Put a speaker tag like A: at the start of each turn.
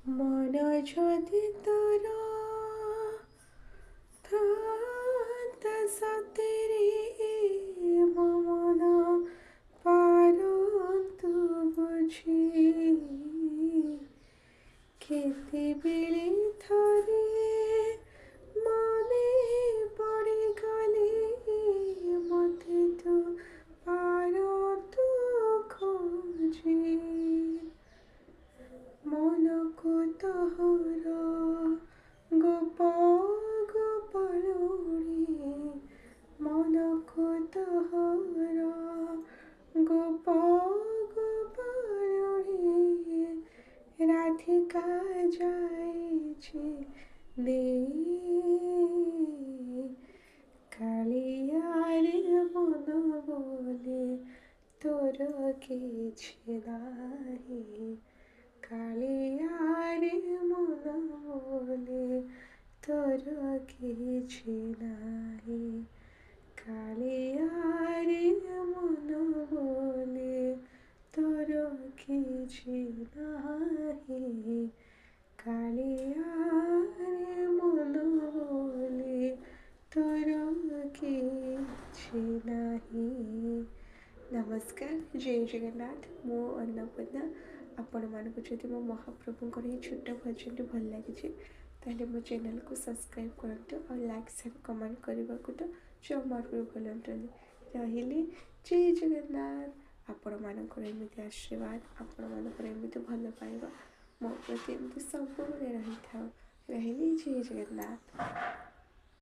A: मन যদি তোর থাকত সতেরে মন পারন্তু বুঝি কেতেବେଳେ ଥରେ ମନେ ପଡ଼ିଗଲେ ମୋତେ ତୁ ପାରନ୍ତୁ ଖୋଜି মনকো তহর গোপ গোপালরে মনকো তহর গোপ গোপালরে রাধিকা যাইছে দে কালিয়ারে মন বলে তোর কিছু নাহি কালিয়ারে মন বলে তোর কিছু নাহি কালিয়ারে মন বলে তোর কিছু নাহি কালিয়ারে মন বলে তোর কিছু নাহি। नमस्कार जय जगन्नाथ मो अन्नपूर्णा आपण मानक जदि मो महाप्रभुंकर ये छोट भजन भल लगी ताले मो चैनल को सब्सक्राइब करंतु और लाइक शेयर कमेंट करने को तो जमा भी भूलंतुनि रहिले जय जगन्नाथ। आपण मानकर एमती आशीर्वाद आपण मानकर एमती भल पाइबा मो प्रति एमती सब रही था रहिले जय जगन्नाथ।